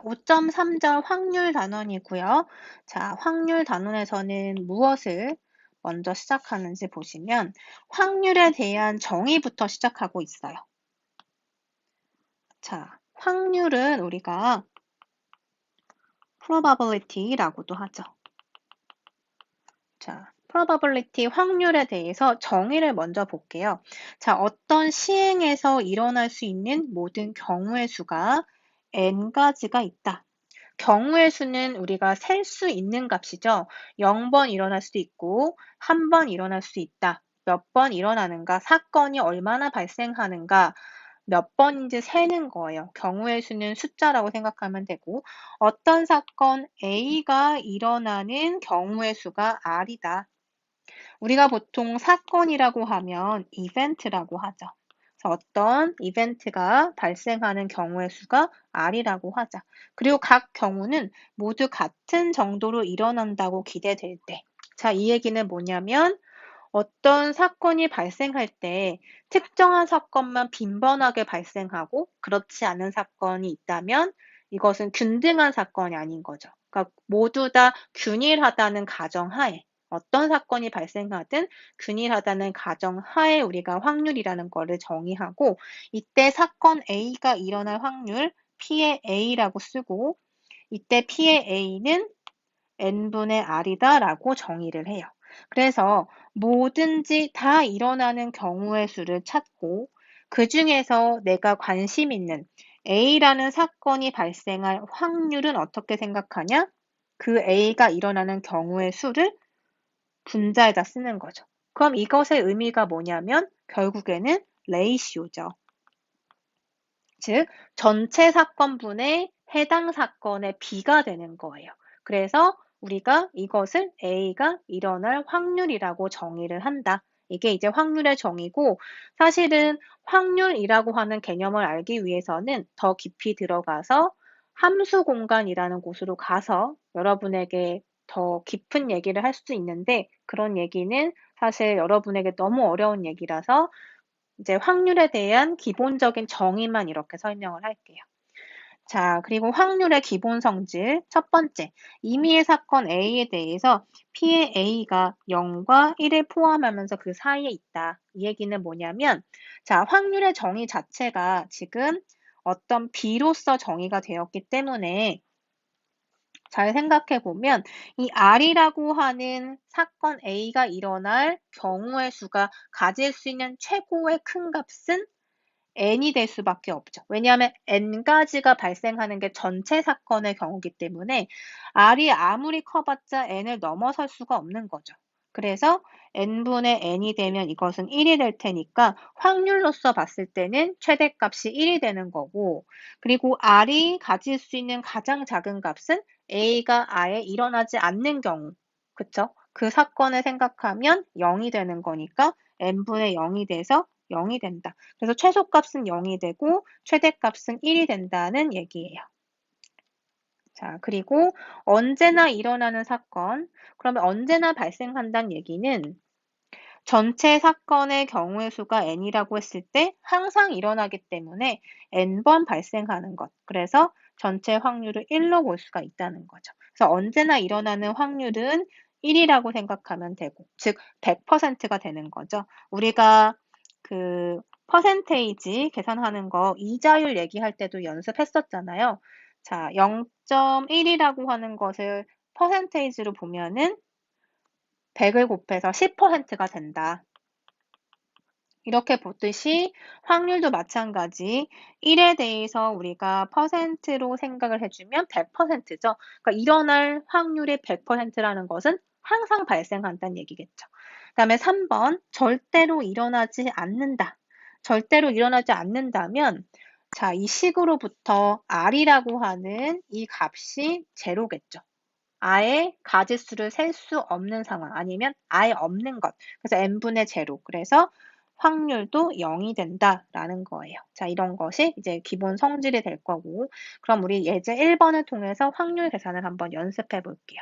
5.3절 확률 단원이고요. 자, 확률 단원에서는 무엇을 먼저 시작하는지 보시면 확률에 대한 정의부터 시작하고 있어요. 자, 확률은 우리가 probability라고도 하죠. 자, probability 확률에 대해서 정의를 먼저 볼게요. 자, 어떤 시행에서 일어날 수 있는 모든 경우의 수가 n가지가 있다. 경우의 수는 우리가 셀 수 있는 값이죠. 0번 일어날 수도 있고 1번 일어날 수 있다. 몇 번 일어나는가, 사건이 얼마나 발생하는가, 몇 번인지 세는 거예요. 경우의 수는 숫자라고 생각하면 되고 어떤 사건 A가 일어나는 경우의 수가 R이다. 우리가 보통 사건이라고 하면 이벤트라고 하죠. 그래서 어떤 이벤트가 발생하는 경우의 수가 R이라고 하자. 그리고 각 경우는 모두 같은 정도로 일어난다고 기대될 때. 자, 이 얘기는 뭐냐면 어떤 사건이 발생할 때 특정한 사건만 빈번하게 발생하고 그렇지 않은 사건이 있다면 이것은 균등한 사건이 아닌 거죠. 그러니까 모두 다 균일하다는 가정하에 어떤 사건이 발생하든 균일하다는 가정하에 우리가 확률이라는 거를 정의하고 이때 사건 A가 일어날 확률 P의 A라고 쓰고 이때 P의 A는 n분의 r이다 라고 정의를 해요. 그래서 뭐든지 다 일어나는 경우의 수를 찾고 그 중에서 내가 관심 있는 A라는 사건이 발생할 확률은 어떻게 생각하냐? 그 A가 일어나는 경우의 수를 분자에다 쓰는 거죠. 그럼 이것의 의미가 뭐냐면 결국에는 레이시오죠. 즉 전체 사건분의 해당 사건의 비가 되는 거예요. 그래서 우리가 이것을 A가 일어날 확률이라고 정의를 한다. 이게 이제 확률의 정의고 사실은 확률이라고 하는 개념을 알기 위해서는 더 깊이 들어가서 함수 공간이라는 곳으로 가서 여러분에게 더 깊은 얘기를 할 수도 있는데 그런 얘기는 사실 여러분에게 너무 어려운 얘기라서 이제 확률에 대한 기본적인 정의만 이렇게 설명을 할게요. 자, 그리고 확률의 기본 성질. 첫 번째, 임의의 사건 A에 대해서 P의 A가 0과 1을 포함하면서 그 사이에 있다. 이 얘기는 뭐냐면, 자, 확률의 정의 자체가 지금 어떤 B로서 정의가 되었기 때문에 잘 생각해 보면 이 R이라고 하는 사건 A가 일어날 경우의 수가 가질 수 있는 최고의 큰 값은 n이 될 수밖에 없죠. 왜냐하면 n가지가 발생하는 게 전체 사건의 경우이기 때문에 R이 아무리 커봤자 n을 넘어설 수가 없는 거죠. 그래서 n분의 n이 되면 이것은 1이 될 테니까 확률로서 봤을 때는 최대값이 1이 되는 거고 그리고 R이 가질 수 있는 가장 작은 값은 A가 아예 일어나지 않는 경우 그쵸? 그 사건을 생각하면 0이 되는 거니까 n분의 0이 돼서 0이 된다. 그래서 최소값은 0이 되고 최대값은 1이 된다는 얘기예요. 자, 그리고 언제나 일어나는 사건. 그러면 언제나 발생한다는 얘기는 전체 사건의 경우의 수가 n이라고 했을 때 항상 일어나기 때문에 n번 발생하는 것. 그래서 전체 확률을 1로 볼 수가 있다는 거죠. 그래서 언제나 일어나는 확률은 1이라고 생각하면 되고, 즉 100%가 되는 거죠. 우리가 그 퍼센테이지 계산하는 거 이자율 얘기할 때도 연습했었잖아요. 자, 0.1이라고 하는 것을 퍼센테이지로 보면은 100을 곱해서 10%가 된다. 이렇게 보듯이 확률도 마찬가지 1에 대해서 우리가 퍼센트로 생각을 해주면 100%죠. 그러니까 일어날 확률이 100%라는 것은 항상 발생한다는 얘기겠죠. 그 다음에 3번 절대로 일어나지 않는다. 절대로 일어나지 않는다면 자, 이 식으로부터 R이라고 하는 이 값이 제로겠죠. 아예 가지수를 셀 수 없는 상황 아니면 아예 없는 것. 그래서 n분의 제로. 그래서 확률도 0이 된다라는 거예요. 자, 이런 것이 이제 기본 성질이 될 거고 그럼 우리 예제 1번을 통해서 확률 계산을 한번 연습해 볼게요.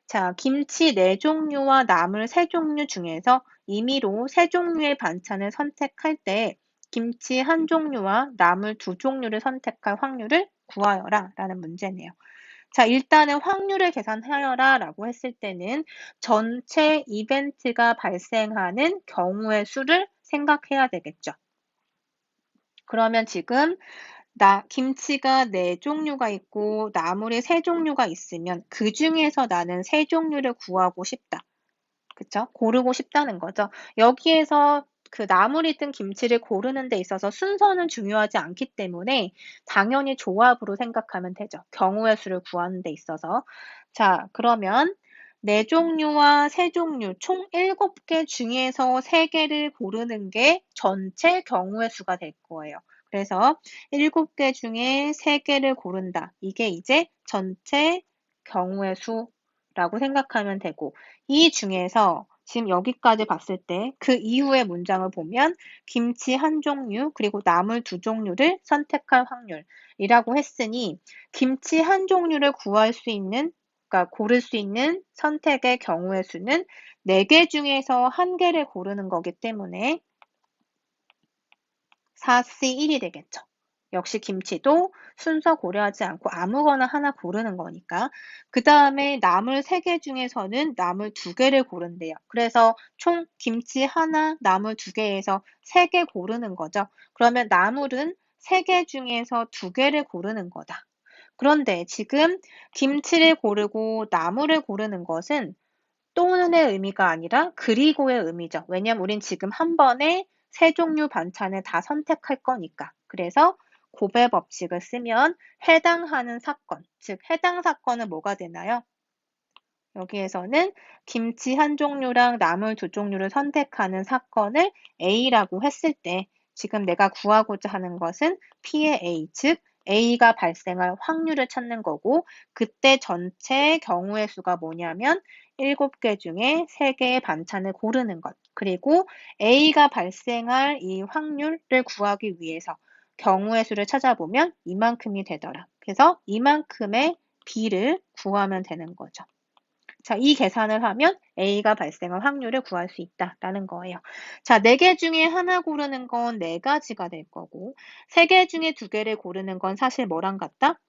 자, 김치 4종류와 나물 3종류 중에서 임의로 3종류의 반찬을 선택할 때 김치 1종류와 나물 2종류를 선택할 확률을 구하여라 라는 문제네요. 자, 일단은 확률을 계산하여라 라고 했을 때는 전체 이벤트가 발생하는 경우의 수를 생각해야 되겠죠. 그러면 지금 김치가 4종류가 있고 나물이 3종류가 있으면 그 중에서 나는 3종류를 구하고 싶다. 그쵸? 고르고 싶다는 거죠. 여기에서 그 나물이든 김치를 고르는 데 있어서 순서는 중요하지 않기 때문에 당연히 조합으로 생각하면 되죠. 경우의 수를 구하는 데 있어서. 자, 그러면 4종류와 3종류 총 7개 중에서 3개를 고르는 게 전체 경우의 수가 될 거예요. 그래서 7개 중에 3개를 고른다. 이게 이제 전체 경우의 수라고 생각하면 되고 이 중에서 지금 여기까지 봤을 때 그 이후의 문장을 보면 김치 1종류 그리고 나물 2종류를 선택할 확률이라고 했으니 김치 1종류를 구할 수 있는 그러니까 고를 수 있는 선택의 경우의 수는 4개 중에서 1개를 고르는 거기 때문에 4C1이 되겠죠. 역시 김치도 순서 고려하지 않고 아무거나 하나 고르는 거니까. 그 다음에 나물 3개 중에서는 나물 2개를 고른대요. 그래서 총 김치 하나, 나물 2개에서 3개 고르는 거죠. 그러면 나물은 3개 중에서 2개를 고르는 거다. 그런데 지금 김치를 고르고 나물을 고르는 것은 또는의 의미가 아니라 그리고의 의미죠. 왜냐면 우린 지금 한 번에 3종류 반찬을 다 선택할 거니까. 그래서 고배 법칙을 쓰면 해당하는 사건, 즉 해당 사건은 뭐가 되나요? 여기에서는 김치 1종류랑 나물 2종류를 선택하는 사건을 A라고 했을 때 지금 내가 구하고자 하는 것은 P의 A, 즉 A가 발생할 확률을 찾는 거고 그때 전체 경우의 수가 뭐냐면 7개 중에 3개의 반찬을 고르는 것. 그리고 A가 발생할 이 확률을 구하기 위해서 경우의 수를 찾아보면 이만큼이 되더라. 그래서 이만큼의 B를 구하면 되는 거죠. 자, 이 계산을 하면 A가 발생할 확률을 구할 수 있다라는 거예요. 자, 4개 중에 하나 고르는 건 4가지가 될 거고 3개 중에 2개를 고르는 건 사실 뭐랑 같다?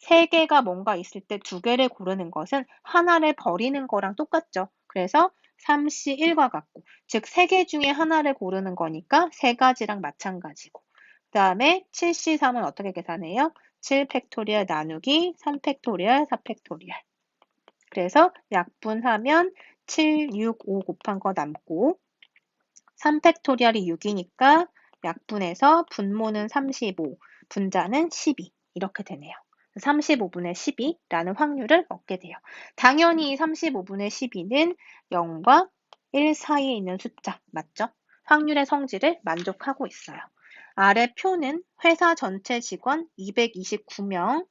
3개가 뭔가 있을 때 2개를 고르는 것은 하나를 버리는 거랑 똑같죠. 그래서 3C1과 같고 즉 3개 중에 하나를 고르는 거니까 3가지랑 마찬가지고 그 다음에 7C3은 어떻게 계산해요? 7팩토리얼 나누기 3팩토리얼 4팩토리얼 그래서 약분하면 7, 6, 5 곱한 거 남고 3팩토리얼이 6이니까 약분해서 분모는 35, 분자는 12 이렇게 되네요. 35분의 12라는 확률을 얻게 돼요. 당연히 35분의 12는 0과 1 사이에 있는 숫자 맞죠? 확률의 성질을 만족하고 있어요. 아래 표는 회사 전체 직원 229명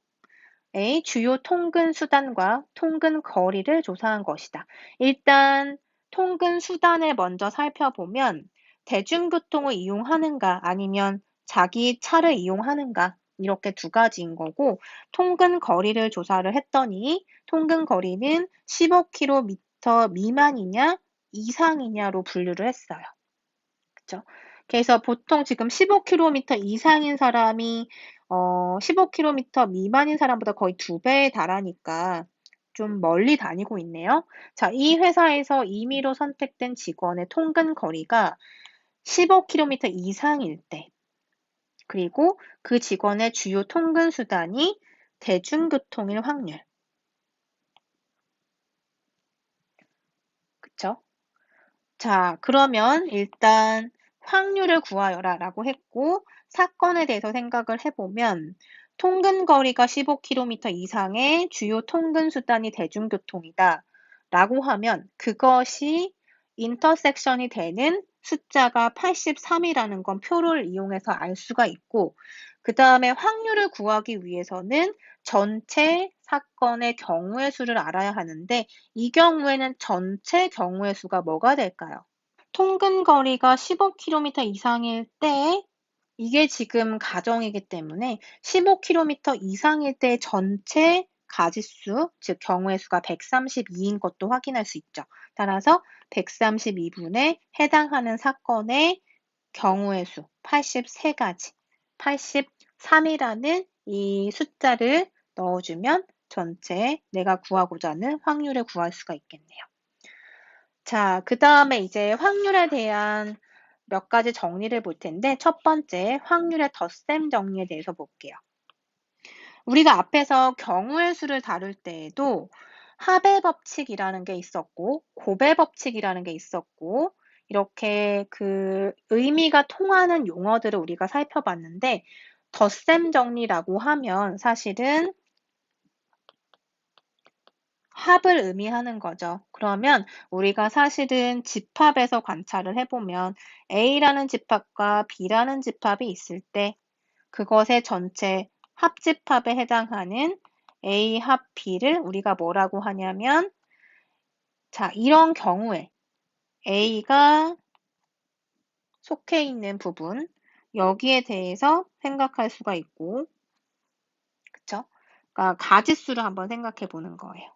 의 주요 통근 수단과 통근 거리를 조사한 것이다. 일단 통근 수단을 먼저 살펴보면 대중교통을 이용하는가 아니면 자기 차를 이용하는가 이렇게 2가지인 거고 통근 거리를 조사를 했더니 통근 거리는 15km 미만이냐 이상이냐로 분류를 했어요. 그쵸? 그래서 보통 지금 15km 이상인 사람이 15km 미만인 사람보다 거의 2배에 달하니까 좀 멀리 다니고 있네요. 자, 이 회사에서 임의로 선택된 직원의 통근 거리가 15km 이상일 때, 그리고 그 직원의 주요 통근 수단이 대중교통일 확률. 그쵸? 자, 그러면 일단 확률을 구하여라 라고 했고, 사건에 대해서 생각을 해보면, 통근 거리가 15km 이상의 주요 통근 수단이 대중교통이다 라고 하면 그것이 인터섹션이 되는 숫자가 83이라는 건 표를 이용해서 알 수가 있고, 그 다음에 확률을 구하기 위해서는 전체 사건의 경우의 수를 알아야 하는데, 이 경우에는 전체 경우의 수가 뭐가 될까요? 통근 거리가 15km 이상일 때 이게 지금 가정이기 때문에 15km 이상일 때 전체 가지수, 즉 경우의 수가 132인 것도 확인할 수 있죠. 따라서 132분에 해당하는 사건의 경우의 수 83가지, 83이라는 이 숫자를 넣어주면 전체 내가 구하고자 하는 확률을 구할 수가 있겠네요. 자, 그 다음에 이제 확률에 대한 몇 가지 정리를 볼 텐데 첫 번째 확률의 덧셈 정리에 대해서 볼게요. 우리가 앞에서 경우의 수를 다룰 때에도 합의 법칙이라는 게 있었고 곱의 법칙이라는 게 있었고 이렇게 그 의미가 통하는 용어들을 우리가 살펴봤는데 덧셈 정리라고 하면 사실은 합을 의미하는 거죠. 그러면 우리가 사실은 집합에서 관찰을 해보면 A라는 집합과 B라는 집합이 있을 때 그것의 전체 합집합에 해당하는 A 합 B를 우리가 뭐라고 하냐면 자, 이런 경우에 A가 속해 있는 부분 여기에 대해서 생각할 수가 있고 그쵸? 그러니까 가짓수를 한번 생각해 보는 거예요.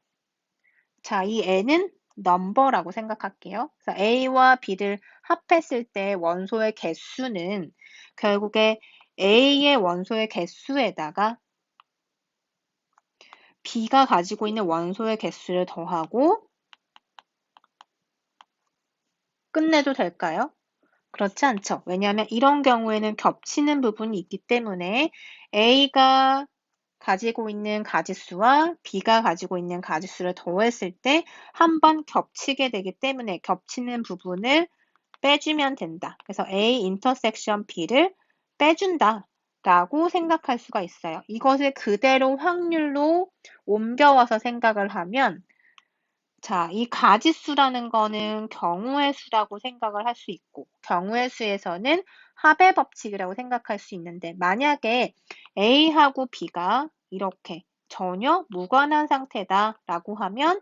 자, 이 n은 넘버라고 생각할게요. 그래서 a와 b를 합했을 때 원소의 개수는 결국에 a의 원소의 개수에다가 b가 가지고 있는 원소의 개수를 더하고 끝내도 될까요? 그렇지 않죠. 왜냐하면 이런 경우에는 겹치는 부분이 있기 때문에 a가 가지고 있는 가짓수와 b가 가지고 있는 가짓수를 더했을 때 한 번 겹치게 되기 때문에 겹치는 부분을 빼주면 된다. 그래서 A 인터섹션 B를 빼준다 라고 생각할 수가 있어요. 이것을 그대로 확률로 옮겨와서 생각을 하면 자, 이 가짓수라는 거는 경우의 수라고 생각을 할 수 있고 경우의 수에서는 합의 법칙이라고 생각할 수 있는데 만약에 A하고 B가 이렇게 전혀 무관한 상태다라고 하면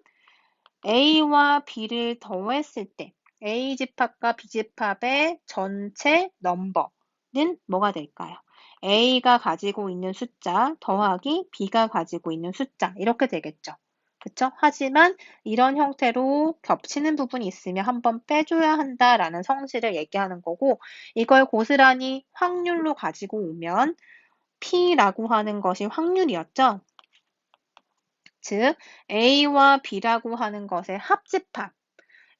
A와 B를 더했을 때 A 집합과 B 집합의 전체 넘버는 뭐가 될까요? A가 가지고 있는 숫자 더하기 B가 가지고 있는 숫자 이렇게 되겠죠. 그쵸? 하지만 이런 형태로 겹치는 부분이 있으면 한번 빼줘야 한다라는 성질을 얘기하는 거고 이걸 고스란히 확률로 가지고 오면 P라고 하는 것이 확률이었죠. 즉 A와 B라고 하는 것의 합집합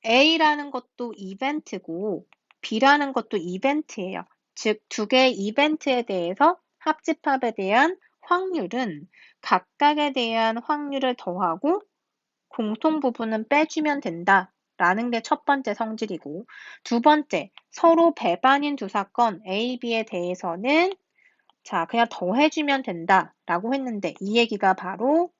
A라는 것도 이벤트고 B라는 것도 이벤트예요. 즉 두 개의 이벤트에 대해서 합집합에 대한 확률은 각각에 대한 확률을 더하고 공통 부분은 빼주면 된다. 라는 게 첫 번째 성질이고 두 번째, 서로 배반인 두 사건 A, B에 대해서는 자, 그냥 더해주면 된다. 라고 했는데 이 얘기가 바로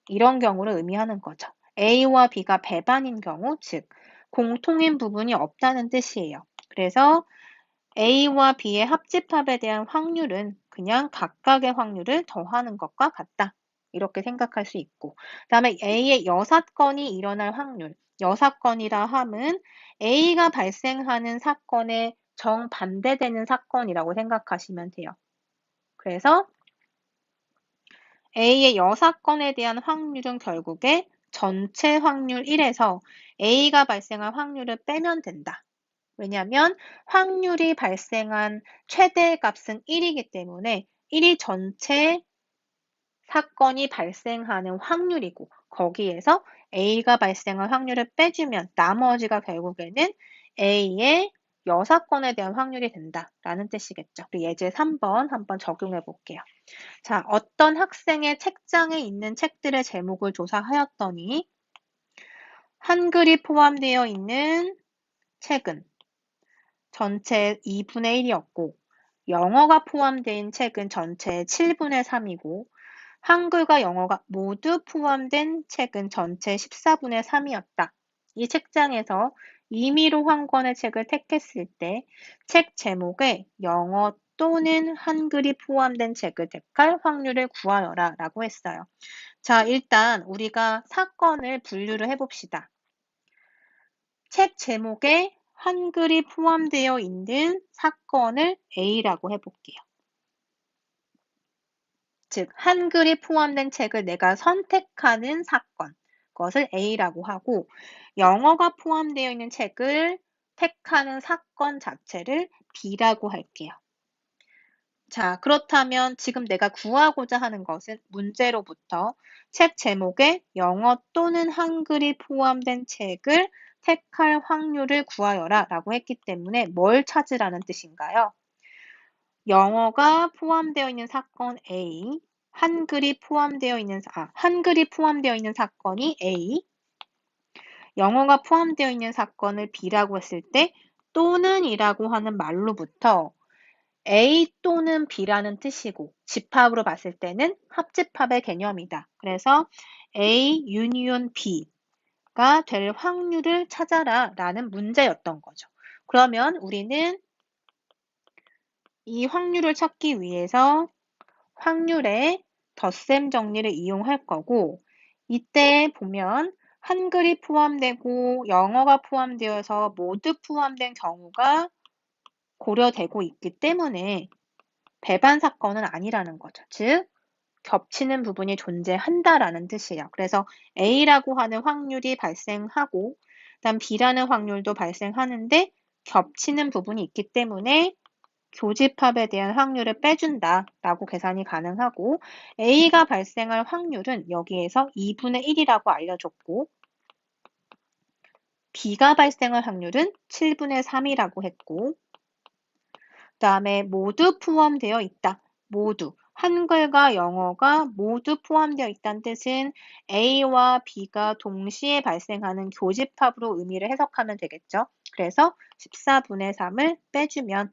이런 경우를 의미하는 거죠. A와 B가 배반인 경우, 즉 공통인 부분이 없다는 뜻이에요. 그래서 A와 B의 합집합에 대한 확률은 그냥 각각의 확률을 더하는 것과 같다. 이렇게 생각할 수 있고 그 다음에 A의 여사건이 일어날 확률 여사건이라 함은 A가 발생하는 사건에 정반대되는 사건이라고 생각하시면 돼요. 그래서 A의 여사건에 대한 확률은 결국에 전체 확률 1에서 A가 발생한 확률을 빼면 된다. 왜냐하면 확률이 발생한 최대 값은 1이기 때문에 1이 전체 사건이 발생하는 확률이고 거기에서 A가 발생한 확률을 빼주면 나머지가 결국에는 A의 여사건에 대한 확률이 된다라는 뜻이겠죠. 우리 예제 3번 한번 적용해 볼게요. 자, 어떤 학생의 책장에 있는 책들의 제목을 조사하였더니 한글이 포함되어 있는 책은 전체 2분의 1이었고 영어가 포함된 책은 전체 7분의 3이고 한글과 영어가 모두 포함된 책은 전체 14분의 3이었다. 이 책장에서 임의로 한 권의 책을 택했을 때 책 제목에 영어 또는 한글이 포함된 책을 택할 확률을 구하여라 라고 했어요. 자, 일단 우리가 사건을 분류를 해봅시다. 책 제목에 한글이 포함되어 있는 사건을 A라고 해볼게요. 즉, 한글이 포함된 책을 내가 선택하는 사건, 그것을 A라고 하고 영어가 포함되어 있는 책을 택하는 사건 자체를 B라고 할게요. 자, 그렇다면 지금 내가 구하고자 하는 것은 문제로부터 책 제목에 영어 또는 한글이 포함된 책을 택할 확률을 구하여라 라고 했기 때문에 뭘 찾으라는 뜻인가요? 영어가 포함되어 있는 사건 A, 한글이 포함되어 있는 사건이 A, 영어가 포함되어 있는 사건을 B라고 했을 때 또는 이라고 하는 말로부터 A 또는 B라는 뜻이고 집합으로 봤을 때는 합집합의 개념이다. 그래서 A 유니온 B가 될 확률을 찾아라 라는 문제였던 거죠. 그러면 우리는 이 확률을 찾기 위해서 확률의 덧셈 정리를 이용할 거고 이때 보면 한글이 포함되고 영어가 포함되어서 모두 포함된 경우가 고려되고 있기 때문에 배반 사건은 아니라는 거죠. 즉, 겹치는 부분이 존재한다라는 뜻이에요. 그래서 A라고 하는 확률이 발생하고 그다음 B라는 확률도 발생하는데 겹치는 부분이 있기 때문에 교집합에 대한 확률을 빼준다라고 계산이 가능하고 A가 발생할 확률은 여기에서 2분의 1이라고 알려줬고 B가 발생할 확률은 7분의 3이라고 했고 그 다음에 모두 포함되어 있다. 모두. 한글과 영어가 모두 포함되어 있다는 뜻은 A와 B가 동시에 발생하는 교집합으로 의미를 해석하면 되겠죠. 그래서 14분의 3을 빼주면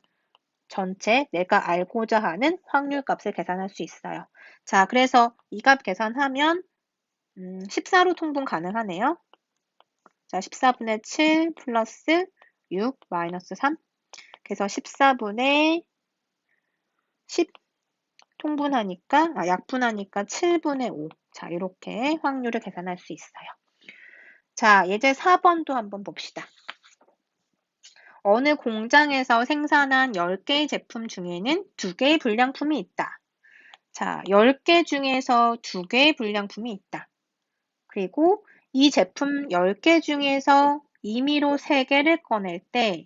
전체 내가 알고자 하는 확률값을 계산할 수 있어요. 자, 그래서 이 값 계산하면 14로 통분 가능하네요. 자, 14분의 7 플러스 6 마이너스 3. 그래서 14분의 10 통분하니까, 약분하니까 7분의 5. 자, 이렇게 확률을 계산할 수 있어요. 자, 예제 4번도 한번 봅시다. 어느 공장에서 생산한 10개의 제품 중에는 2개의 불량품이 있다. 자, 10개 중에서 2개의 불량품이 있다. 그리고 이 제품 10개 중에서 임의로 3개를 꺼낼 때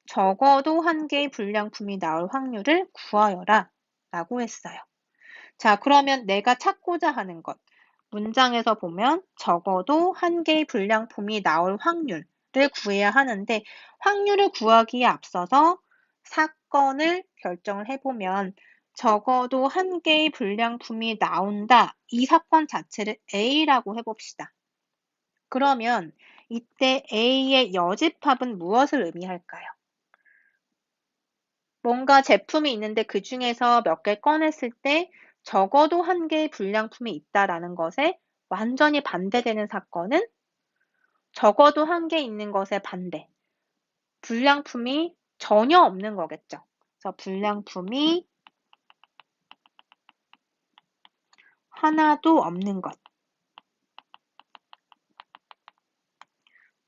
적어도 1개의 불량품이 나올 확률을 구하여라 라고 했어요. 자, 그러면 내가 찾고자 하는 것. 문장에서 보면 적어도 1개의 불량품이 나올 확률을 구해야 하는데 확률을 구하기에 앞서서 사건을 결정을 해보면 적어도 1개의 불량품이 나온다. 이 사건 자체를 A라고 해봅시다. 그러면 이때 A의 여집합은 무엇을 의미할까요? 뭔가 제품이 있는데 그 중에서 몇 개 꺼냈을 때 적어도 1개의 불량품이 있다라는 것에 완전히 반대되는 사건은 적어도 1개 있는 것에 반대. 불량품이 전혀 없는 거겠죠. 그래서 불량품이 하나도 없는 것.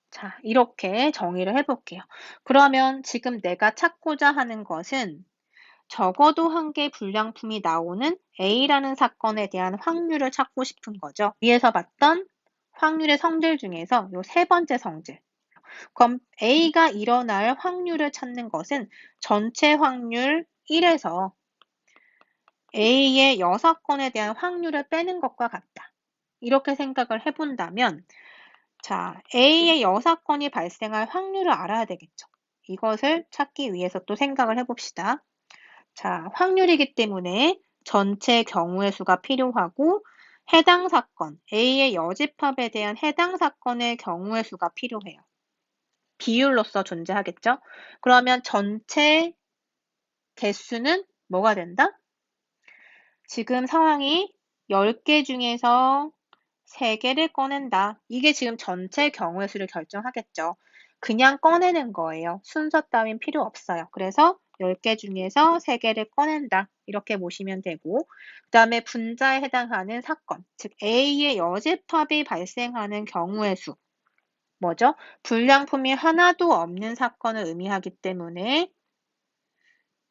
자, 이렇게 정의를 해볼게요. 그러면 지금 내가 찾고자 하는 것은 적어도 1개의 불량품이 나오는 A라는 사건에 대한 확률을 찾고 싶은 거죠. 위에서 봤던 확률의 성질 중에서 이 세 번째 성질. 그럼 A가 일어날 확률을 찾는 것은 전체 확률 1에서 A의 6건에 대한 확률을 빼는 것과 같다. 이렇게 생각을 해본다면 자, A의 6건이 발생할 확률을 알아야 되겠죠. 이것을 찾기 위해서 또 생각을 해봅시다. 자, 확률이기 때문에 전체 경우의 수가 필요하고 해당 사건, A의 여집합에 대한 해당 사건의 경우의 수가 필요해요. 비율로서 존재하겠죠? 그러면 전체 개수는 뭐가 된다? 지금 상황이 10개 중에서 3개를 꺼낸다. 이게 지금 전체 경우의 수를 결정하겠죠. 그냥 꺼내는 거예요. 순서 따윈 필요 없어요. 그래서 10개 중에서 3개를 꺼낸다. 이렇게 보시면 되고 그 다음에 분자에 해당하는 사건, 즉 A의 여집합이 발생하는 경우의 수. 뭐죠? 불량품이 하나도 없는 사건을 의미하기 때문에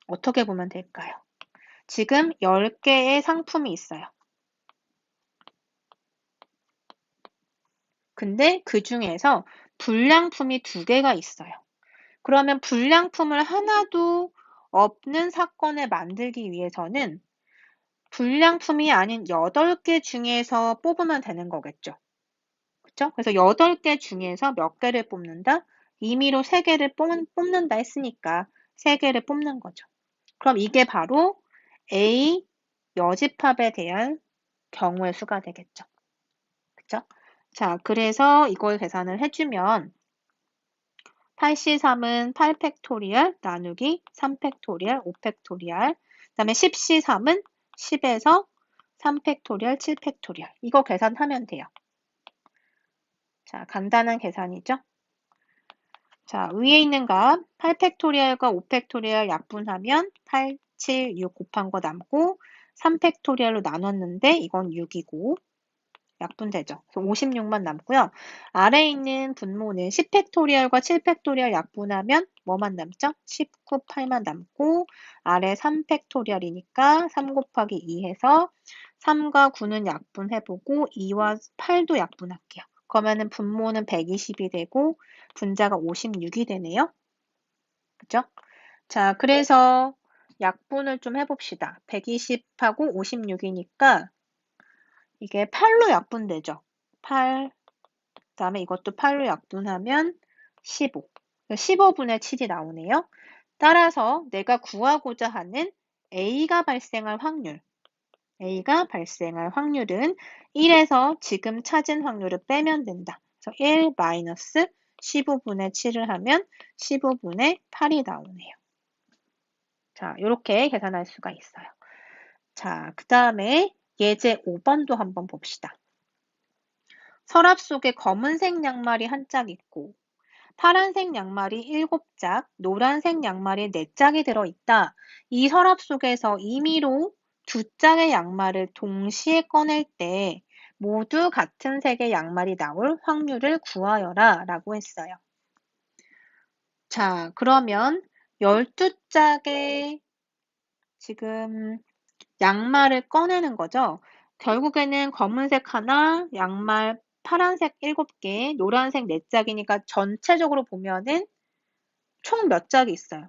어떻게 보면 될까요? 지금 10개의 상품이 있어요. 근데 그 중에서 불량품이 2개가 있어요. 그러면 불량품을 하나도 없는 사건을 만들기 위해서는 불량품이 아닌 8개 중에서 뽑으면 되는 거겠죠. 그쵸? 그래서 8개 중에서 몇 개를 뽑는다? 임의로 3개를 뽑는다 했으니까 3개를 뽑는 거죠. 그럼 이게 바로 A 여집합에 대한 경우의 수가 되겠죠. 그쵸? 자, 그래서 이걸 계산을 해주면 8C3은 8팩토리얼 나누기 3팩토리얼 5팩토리얼 그 다음에 10C3은 10에서 3팩토리얼 7팩토리얼 이거 계산하면 돼요. 자, 간단한 계산이죠. 자, 위에 있는 값 8팩토리얼과 5팩토리얼 약분하면 8, 7, 6 곱한 거 남고 3팩토리얼로 나눴는데 이건 6이고 약분되죠. 그래서 56만 남고요. 아래에 있는 분모는 10팩토리얼과 7팩토리얼 약분하면 뭐만 남죠? 19, 8만 남고 아래 3팩토리얼이니까 3 곱하기 2 해서 3과 9는 약분해보고 2와 8도 약분할게요. 그러면은 분모는 120이 되고 분자가 56이 되네요. 그죠? 자, 그래서 약분을 좀 해봅시다. 120하고 56이니까 이게 8로 약분되죠. 8, 그 다음에 이것도 8로 약분하면 15. 15분의 7이 나오네요. 따라서 내가 구하고자 하는 A가 발생할 확률, A가 발생할 확률은 1에서 지금 찾은 확률을 빼면 된다. 그래서 1 마이너스 15분의 7을 하면 15분의 8이 나오네요. 자, 이렇게 계산할 수가 있어요. 자, 그 다음에 예제 5번도 한번 봅시다. 서랍 속에 검은색 양말이 한 짝 있고 파란색 양말이 7짝, 노란색 양말이 4짝이 들어있다. 이 서랍 속에서 임의로 2짝의 양말을 동시에 꺼낼 때 모두 같은 색의 양말이 나올 확률을 구하여라 라고 했어요. 자, 그러면 12짝의 지금 양말을 꺼내는 거죠. 결국에는 검은색 하나, 양말 파란색 7개, 노란색 4짝이니까 전체적으로 보면은 총 몇 짝이 있어요?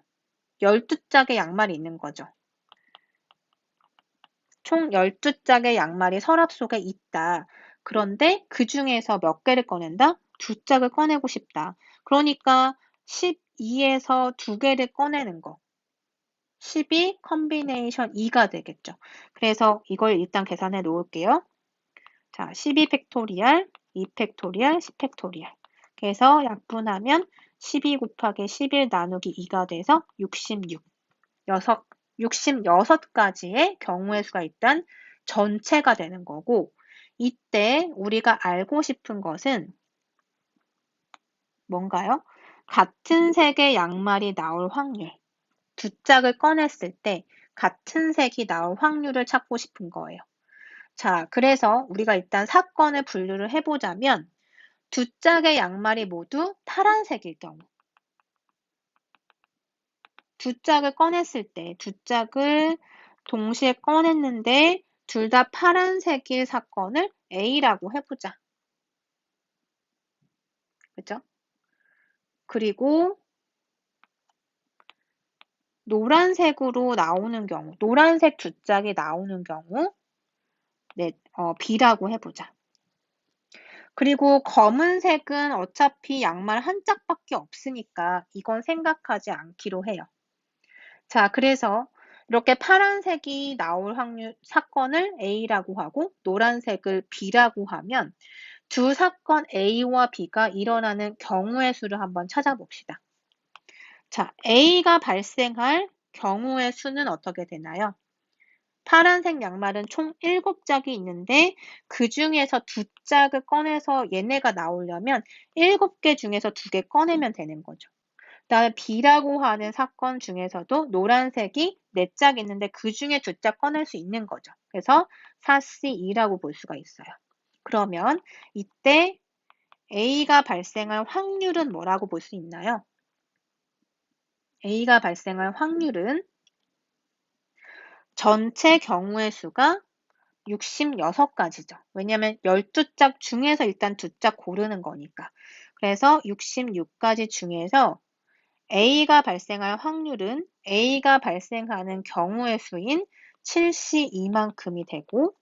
12짝의 양말이 있는 거죠. 총 12짝의 양말이 서랍 속에 있다. 그런데 그 중에서 몇 개를 꺼낸다? 2짝을 꺼내고 싶다. 그러니까 12에서 2개를 꺼내는 거. 12 컨비네이션 2가 되겠죠. 그래서 이걸 일단 계산해 놓을게요. 자, 12 팩토리얼, 2 팩토리얼, 10 팩토리얼. 그래서 약분하면 12 곱하기 11 나누기 2가 돼서 66. 66가지의 경우의 수가 일단 전체가 되는 거고, 이때 우리가 알고 싶은 것은 뭔가요? 같은 색의 양말이 나올 확률. 2짝을 꺼냈을 때 같은 색이 나올 확률을 찾고 싶은 거예요. 자, 그래서 우리가 일단 사건을 분류를 해보자면 2짝의 양말이 모두 파란색일 경우 2짝을 꺼냈을 때 2짝을 동시에 꺼냈는데 둘 다 파란색일 사건을 A라고 해보자. 그죠? 그리고 노란색으로 나오는 경우, 노란색 2짝이 나오는 경우 B라고 해보자. 그리고 검은색은 어차피 양말 한 짝밖에 없으니까 이건 생각하지 않기로 해요. 자, 그래서 이렇게 파란색이 나올 확률 사건을 A라고 하고 노란색을 B라고 하면 두 사건 A와 B가 일어나는 경우의 수를 한번 찾아봅시다. 자, A가 발생할 경우의 수는 어떻게 되나요? 파란색 양말은 총 7짝이 있는데 그 중에서 2짝을 꺼내서 얘네가 나오려면 7개 중에서 2개 꺼내면 되는 거죠. 그다음에 B라고 하는 사건 중에서도 노란색이 4짝 있는데 그 중에 2짝 꺼낼 수 있는 거죠. 그래서 4C2라고 볼 수가 있어요. 그러면 이때 A가 발생할 확률은 뭐라고 볼 수 있나요? A가 발생할 확률은 전체 경우의 수가 66가지죠. 왜냐하면 12짝 중에서 일단 2짝 고르는 거니까. 그래서 66가지 중에서 A가 발생할 확률은 A가 발생하는 경우의 수인 7C2만큼이 되고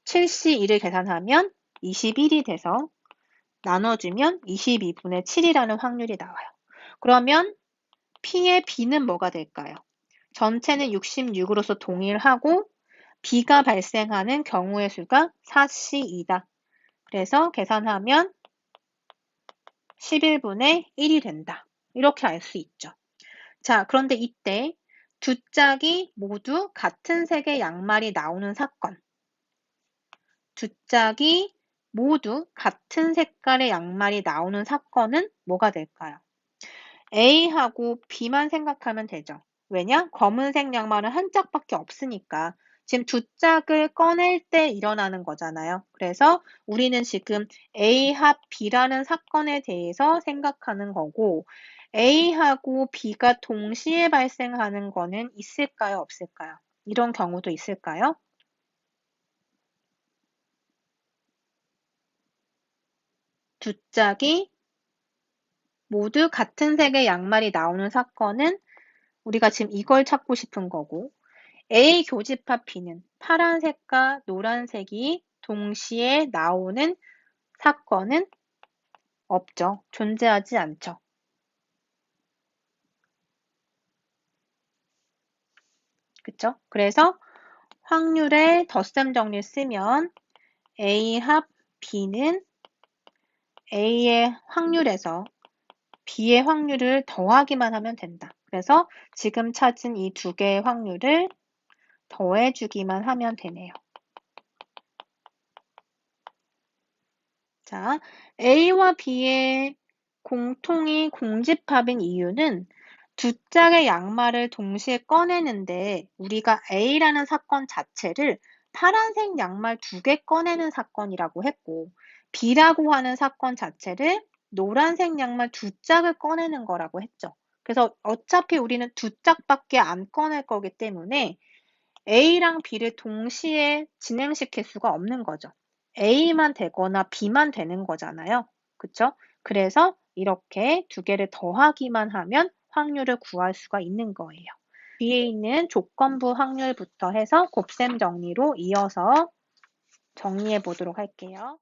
7C2를 계산하면 21이 돼서 나눠주면 22분의 7이라는 확률이 나와요. 그러면 P의 B는 뭐가 될까요? 전체는 66으로서 동일하고 B가 발생하는 경우의 수가 4C2다. 그래서 계산하면 11분의 1이 된다. 이렇게 알 수 있죠. 자, 그런데 이때 두 짝이 모두 같은 색의 양말이 나오는 사건. 두 짝이 모두 같은 색깔의 양말이 나오는 사건은 뭐가 될까요? A하고 B만 생각하면 되죠. 왜냐? 검은색 양말은 한 짝밖에 없으니까. 지금 두 짝을 꺼낼 때 일어나는 거잖아요. 그래서 우리는 지금 A 합 B라는 사건에 대해서 생각하는 거고 A하고 B가 동시에 발생하는 거는 있을까요? 없을까요? 이런 경우도 있을까요? 두 짝이 모두 같은 색의 양말이 나오는 사건은 우리가 지금 이걸 찾고 싶은 거고 A 교집합 B는 파란색과 노란색이 동시에 나오는 사건은 없죠. 존재하지 않죠. 그쵸? 그래서 확률의 덧셈 정리를 쓰면 A 합 B는 A의 확률에서 B의 확률을 더하기만 하면 된다. 그래서 지금 찾은 이 두 개의 확률을 더해주기만 하면 되네요. 자, A와 B의 공통이 공집합인 이유는 두 짝의 양말을 동시에 꺼내는데 우리가 A라는 사건 자체를 파란색 양말 두 개 꺼내는 사건이라고 했고 B라고 하는 사건 자체를 노란색 양말 두 짝을 꺼내는 거라고 했죠. 그래서 어차피 우리는 두 짝밖에 안 꺼낼 거기 때문에 A랑 B를 동시에 진행시킬 수가 없는 거죠. A만 되거나 B만 되는 거잖아요. 그쵸? 그래서 이렇게 두 개를 더하기만 하면 확률을 구할 수가 있는 거예요. 뒤에 있는 조건부 확률부터 해서 곱셈 정리로 이어서 정리해 보도록 할게요.